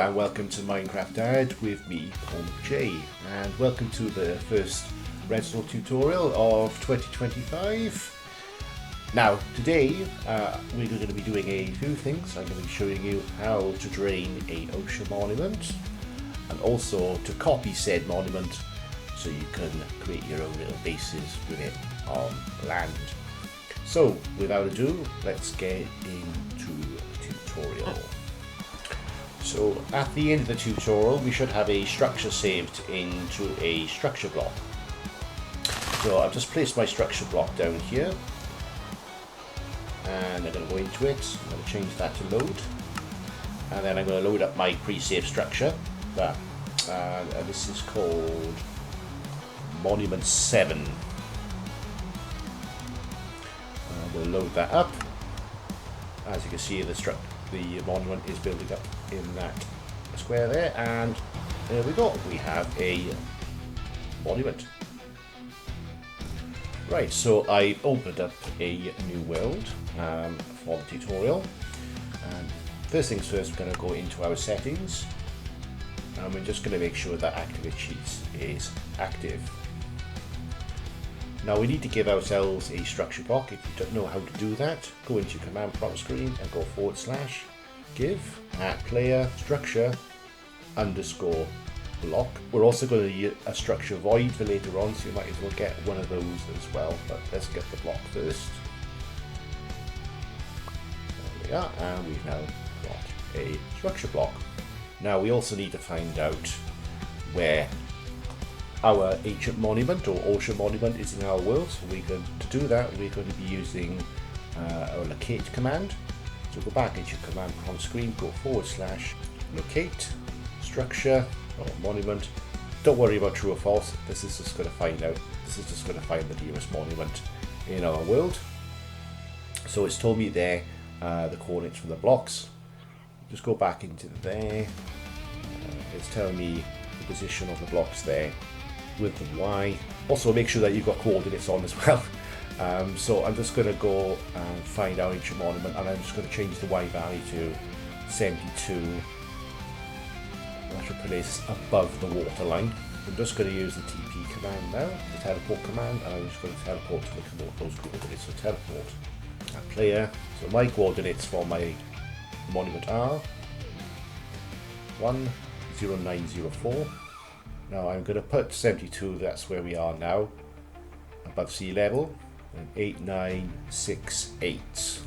and welcome to Minecraft Dad with me, Paul J, and welcome to the first redstone tutorial of 2025. Now, today we're going to be doing a few things. I'm going to be showing you how to drain a ocean monument and also to copy said monument so you can create your own little bases with it on land. So, without ado, let's get into the tutorial. So, at the end of the tutorial, we should have a structure saved into a structure block. So, I've just placed my structure block down here. And I'm going to go into it. I'm going to change that to load. And then I'm going to load up my pre-saved structure. And this is called Monument 7. I'm going to load that up. As you can see, the monument is building up in that square there, and there we go. We have a monument. Right, so I opened up a new world for the tutorial. And first things first, we're going to go into our settings, and we're just going to make sure that Activate Sheets is active. Now we need to give ourselves a structure block. If you don't know how to do that, go into your command prompt screen and go /give @player structure _ block. We're also going to use a structure void for later on, so you might as well get one of those as well. But let's get the block first. There we are, and we've now got a structure block. Now we also need to find out where our ancient monument or ocean monument is in our world. So to do that, we're going to be using our locate command. So go back into your command prompt screen, go /locate structure or monument. Don't worry about true or false. This is just going to find the nearest monument in our world. So it's told me there the coordinates from the blocks. Just go back into there. It's telling me the position of the blocks there with the Y. Also make sure that you've got coordinates on as well. So I'm just going to go and find our ancient monument, and I'm just going to change the Y value to 72. That should put us above the water line. I'm just going to use the TP command now, the teleport command, and I'm just going to teleport to those coordinates. So teleport at player. So my coordinates for my monument are 10904. Now I'm going to put 72, that's where we are now, above sea level, and 8968.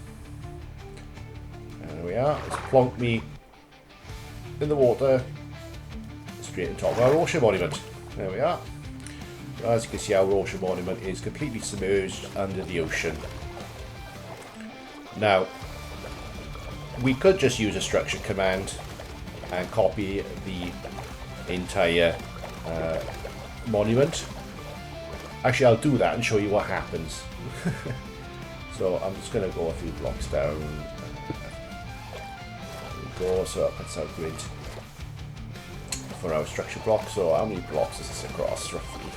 And there we are. It's plonked me in the water, straight on top of our ocean monument. There we are. As you can see, our ocean monument is completely submerged under the ocean. Now, we could just use a structure command and copy the entire monument. Actually, I'll do that and show you what happens. So I'm just going to go a few blocks down. So up and out grid for our structure block. So how many blocks is this across roughly?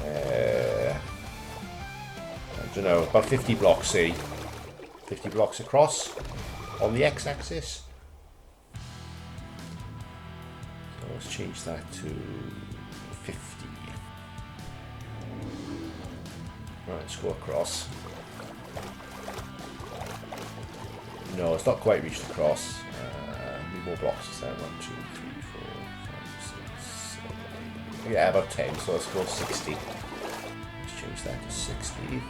I don't know, about 50 blocks, say. 50 blocks across on the x-axis. So let's change that to 50. Right, let's go across. No, it's not quite reached across. How many more blocks is there? 1, 2, 3, 4, 5, 6, 7, 8. Yeah, about 10, so let's go 60. Let's change that to 60.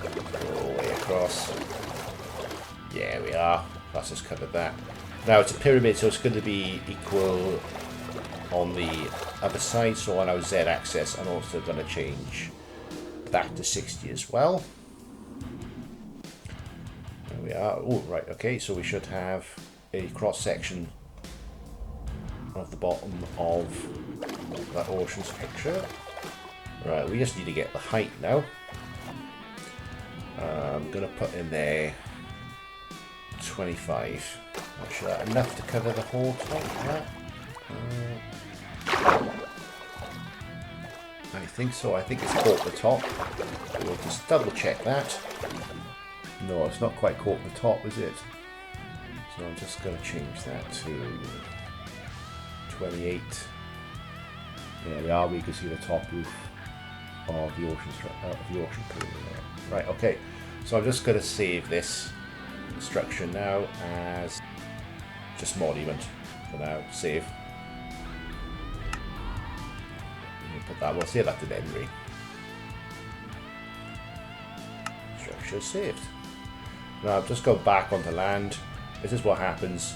Go all the way across. Yeah, we are. That's just covered that. Now it's a pyramid, so it's going to be equal on the other side. So on our z-axis, I'm also going to change that to 60 as well. There we are. Oh, right. Okay, so we should have a cross section of the bottom of that ocean's picture. Right, we just need to get the height now. I'm going to put in there 25. Not sure that's enough to cover the whole top of that. I think so. I think it's caught the top. We'll just double check that. No, it's not quite caught the top, is it? So I'm just going to change that to 28. There we are. We can see the top roof of the ocean pool. Right. Okay. So I'm just going to save this structure now as just monument for now. Save. Put that. We'll save that to memory. Structure saved. Now just go back onto land. This is what happens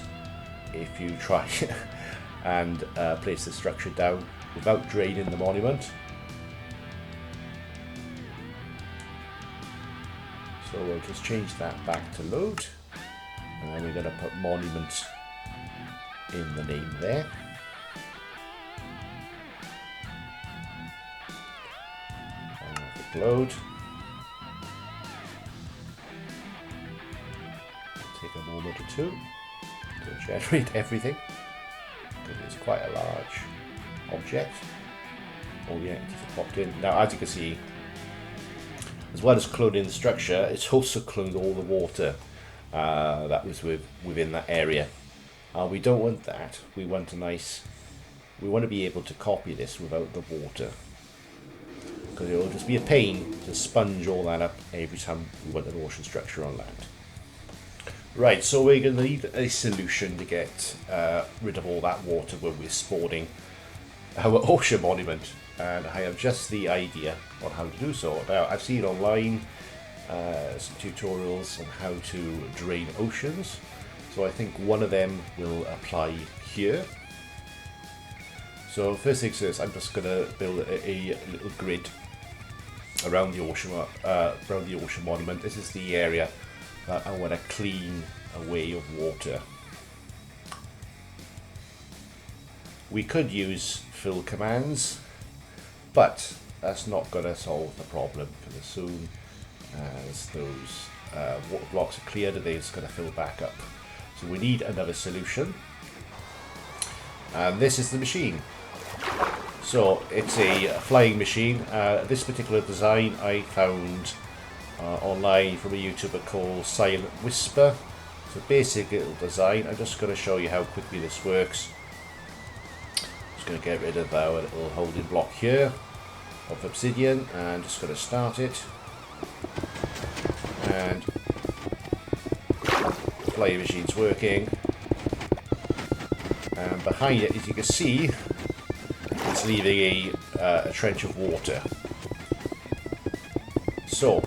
if you try and place the structure down without draining the monument. So we'll just change that back to load, and then we're going to put monument in the name there. And click load. Take a moment or two to generate everything, because it's quite a large object. All the entities are popped in. Now, as you can see, as well as cloning the structure, it's also cloned all the water that was within that area. We don't want that. We want to be able to copy this without the water, because it will just be a pain to sponge all that up every time we want an ocean structure on land. Right, so we're going to need a solution to get rid of all that water when we're spawning our ocean monument, and I have just the idea on how to do so. Now, I've seen online some tutorials on how to drain oceans, so I think one of them will apply here. So first things first, I'm just going to build a little grid around the ocean monument. This is the area that I want to clean away of water. We could use fill commands, but that's not going to solve the problem, because as soon as those water blocks are cleared, they're just going to fill back up. So we need another solution, and this is the machine. So it's a flying machine. This particular design I found online from a YouTuber called Silent Whisper. It's a basic little design. I'm just going to show you how quickly this works. Just going to get rid of our little holding block here of obsidian, and just going to start it. And the flying machine's working. And behind it, as you can see, it's leaving a trench of water. So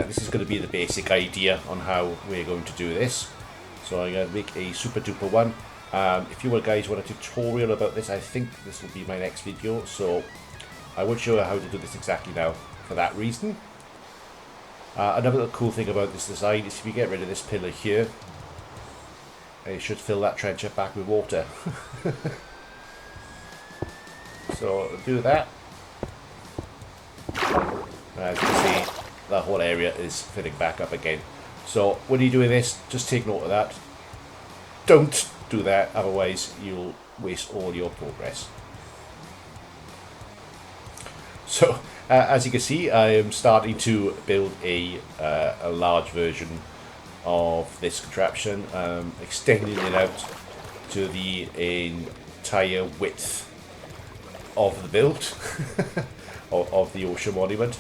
this is going to be the basic idea on how we're going to do this. So I'm going to make a super duper one. If you guys want a tutorial about this, I think this will be my next video. So I won't show you how to do this exactly now for that reason. Another little cool thing about this design is if you get rid of this pillar here, it should fill that trench up back with water. So do that. As you can see, the whole area is filling back up again. So when you're doing this, just take note of that. Don't do that, otherwise you'll waste all your progress. So as you can see, I am starting to build a large version of this contraption, extending it out to the entire width of the build of the ocean monument.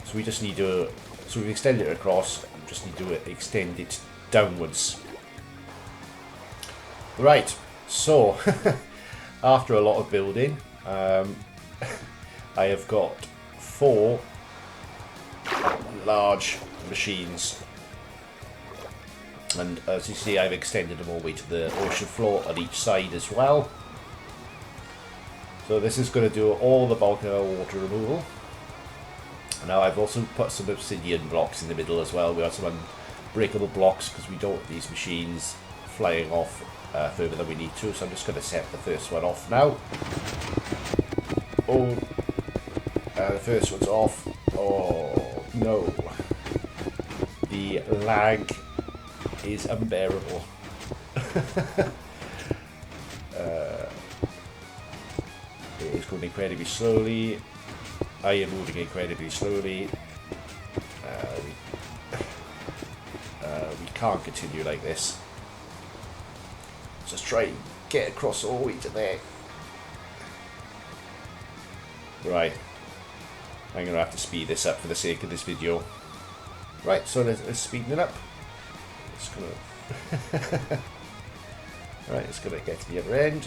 So we just need to, so we've extended it across, we just need to extend it downwards. Right, so after a lot of building, I have got 4 large machines, and as you see, I've extended them all the way to the ocean floor on each side as well. So this is going to do all the bulk of our water removal. Now I've also put some obsidian blocks in the middle as well. We have some unbreakable blocks because we don't want these machines flying off further than we need to. So I'm just going to set the first one off now. Oh, the first one's off. Oh no, the lag is unbearable. It's going incredibly slowly. I am moving incredibly slowly. can't continue like this. Just try and get across all the way to there. Right. I'm going to have to speed this up for the sake of this video. Right, so let's speeding it up. It's going to... Right, it's going to get to the other end.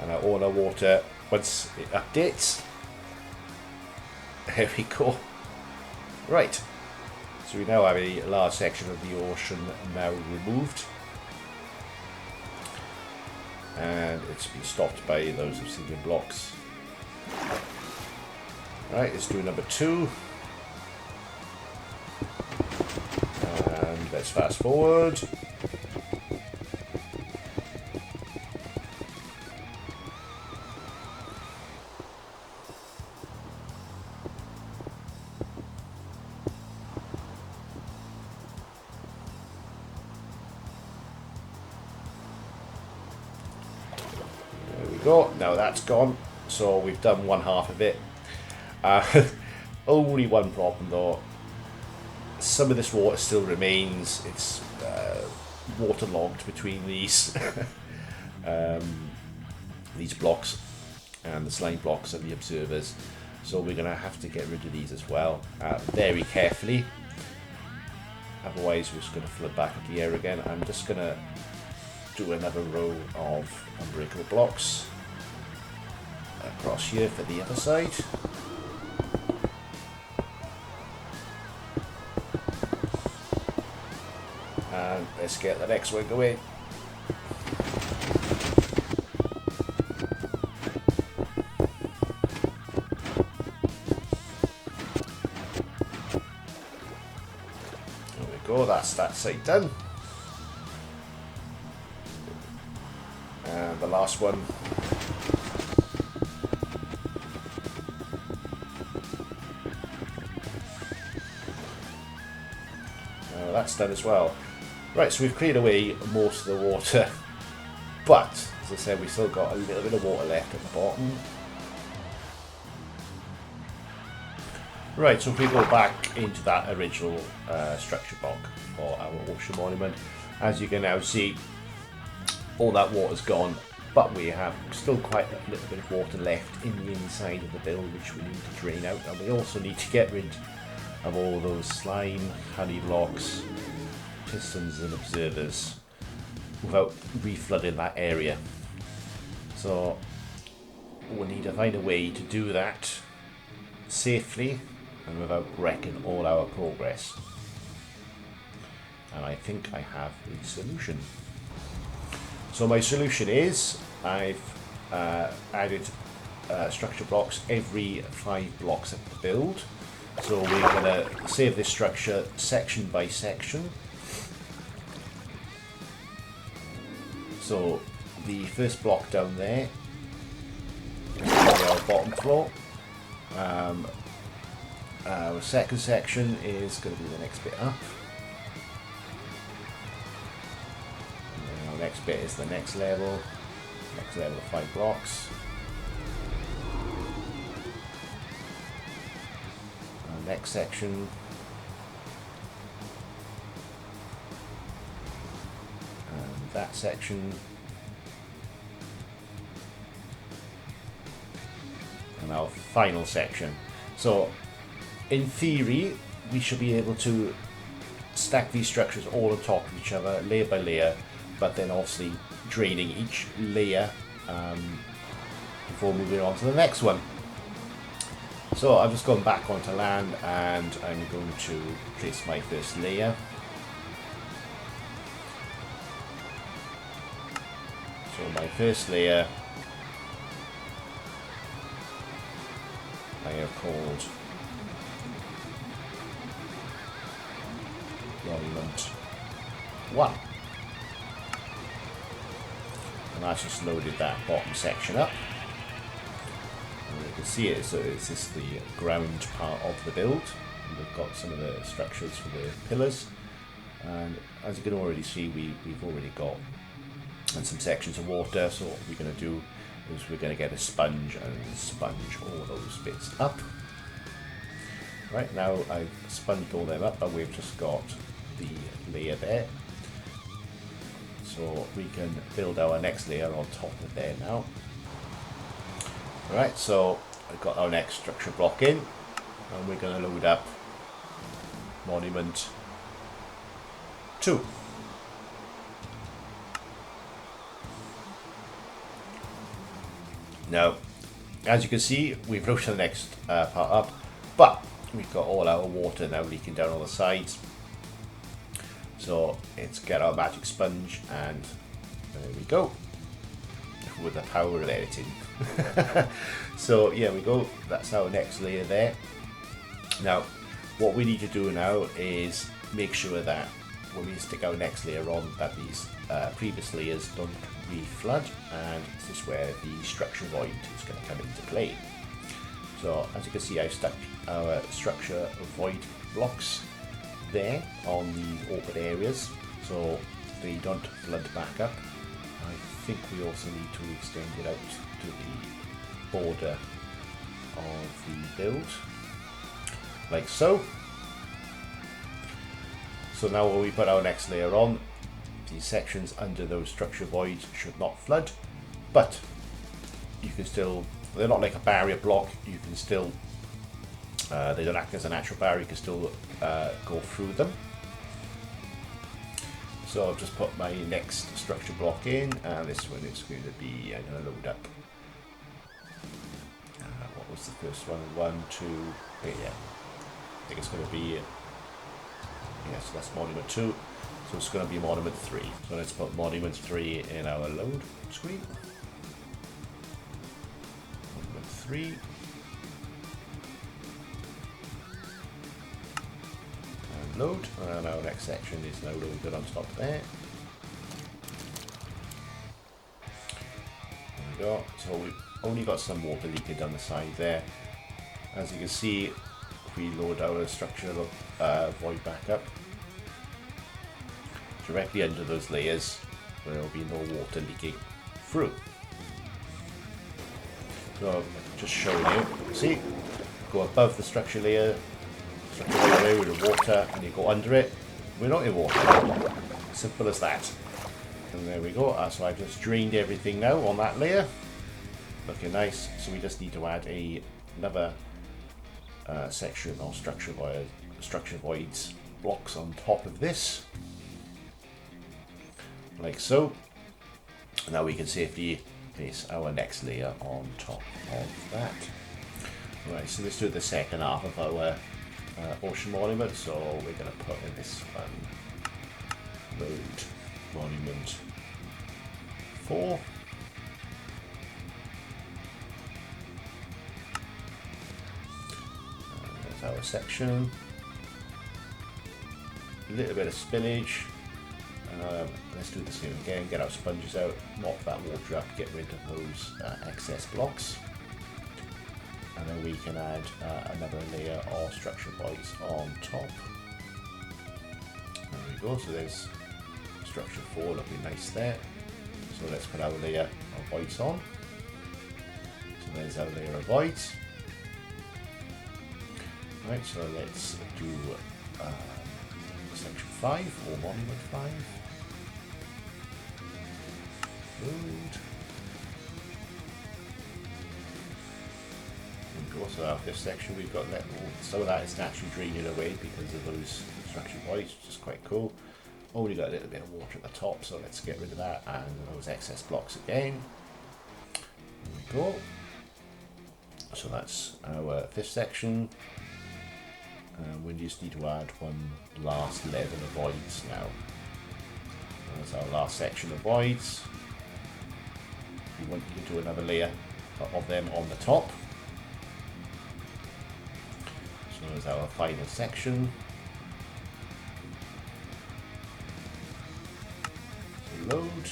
And all our water, once it updates. There we go. Right. So we now have a large section of the ocean now removed. And it's been stopped by those obsidian blocks. Right, let's do number 2. And let's fast forward. Go. Now that's gone, so we've done one half of it. Only one problem though, some of this water still remains. It's waterlogged between these these blocks and the slime blocks and the observers, so we're going to have to get rid of these as well, very carefully, otherwise we're just going to flood back up the air again. I'm just going to do another row of unbreakable blocks across here for the other side. And let's get the next one going. There we go, that's that side done. And the last one. That's done as well. Right, so we've cleared away most of the water, but as I said, we've still got a little bit of water left at the bottom. Right, so if we go back into that original structure block for our ocean monument, as you can now see, all that water's gone, but we have still quite a little bit of water left in the inside of the build, which we need to drain out, and we also need to get rid of all those slime, honey blocks, pistons and observers without reflooding that area. So we need to find a way to do that safely and without wrecking all our progress. And I think I have a solution. So my solution is I've added structure blocks every 5 blocks of the build. So we're going to save this structure section by section. So the first block down there is our bottom floor. Our second section is going to be the next bit up. And then our next bit is the next level of 5 blocks. Next section, and that section, and our final section. So in theory we should be able to stack these structures all on top of each other, layer by layer, but then obviously draining each layer before moving on to the next one. So I've just gone back onto land and I'm going to place my first layer. So my first layer I have called Monument 1. And that's just loaded that bottom section up. You can see it, so it's just the ground part of the build. And we've got some of the structures for the pillars, and as you can already see, we've already got some sections of water. So what we're going to do is we're going to get a sponge and sponge all those bits up. Right, now I've sponged all them up and we've just got the layer there. So we can build our next layer on top of there now. Alright, so I've got our next structure block in and we're going to load up monument 2. Now, as you can see, we've loaded the next part up, but we've got all our water now leaking down all the sides. So let's get our magic sponge and there we go. With the power of editing. So yeah, we go. That's our next layer there. Now, what we need to do now is make sure that when we stick our next layer on, that these previous layers don't re-flood, and this is where the structure void is going to come into play. So as you can see, I've stuck our structure void blocks there on the open areas so they don't flood back up. I think we also need to extend it out to the border of the build, like so. So now when we put our next layer on, these sections under those structure voids should not flood, but you can still, they're not like a barrier block, you can still, they don't act as a natural barrier, you can still go through them. So I've just put my next structure block in, and this one is going to be, I'm going to load up, what was the first one? 1, 2, yeah, I think it's going to be, yeah, so that's monument 2, so it's going to be monument 3. So let's put monument 3 in our load screen. Monument 3. Load, and our next section is now loaded on top there. There we go. So we've only got some water leaking down the side there. As you can see, if we load our structure void back up, directly under those layers, there will be no water leaking through. So just showing you, see, go above the structure layer, with the water, and you go under it, we're not in water. Simple as that. And there we go. So I've just drained everything now on that layer, looking nice. So we just need to add another section of structure voids blocks on top of this, like so. Now we can safely place our next layer on top of that. Right, so let's do the second half of our ocean monument. So we're going to put in this one, load monument 4. There's our section. A little bit of spillage. Let's do the same again, get our sponges out, mop that water up, get rid of those excess blocks. And then we can add another layer of structure voids on top. There we go, so there's structure 4 looking nice there. So let's put our layer of voids on. So there's our layer of voids. Right, so let's do section 5 or monument 5. Load. So our fifth section, we've got some of that is naturally draining away because of those structure voids, which is quite cool. Only got a little bit of water at the top, so let's get rid of that and those excess blocks again. There we go. So that's our fifth section. We just need to add one last level of voids now. That's our last section of voids. You can do another layer of them on the top. So there's our final section. So load,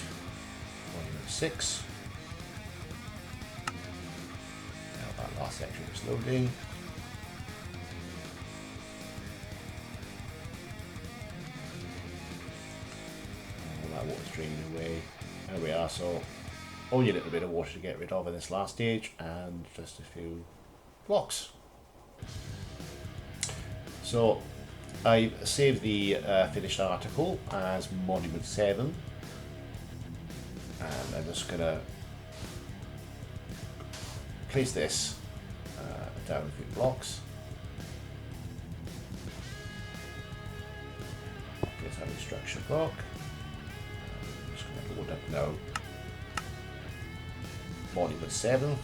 monument 6. Now that last section is loading. All that water's draining away. There we are, so only a little bit of water to get rid of in this last stage and just a few blocks. So I saved the finished article as Monument 7, and I'm just going to place this down a few blocks. Get our structure block. I'm just going to load up now Monument 7.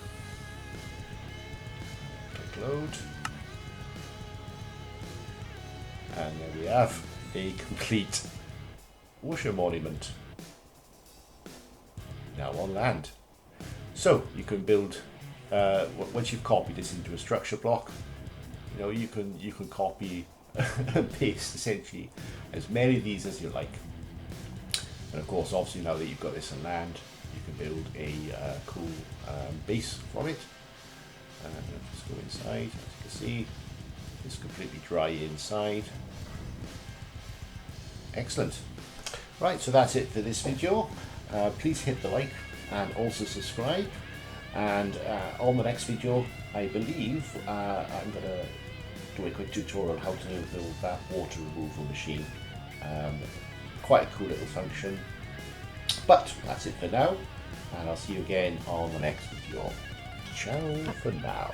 Click load. And there we have a complete ocean monument now on land. So you can build, once you've copied this into a structure block, you know, you can copy and paste essentially as many of these as you like. And of course, obviously now that you've got this on land, you can build a cool base from it. And just go inside, as you can see, it's completely dry inside. Excellent. Right, so that's it for this video. Please hit the like and also subscribe. And on the next video, I believe I'm going to do a quick tutorial on how to build that water removal machine. Quite a cool little function. But that's it for now, and I'll see you again on the next video. Ciao for now.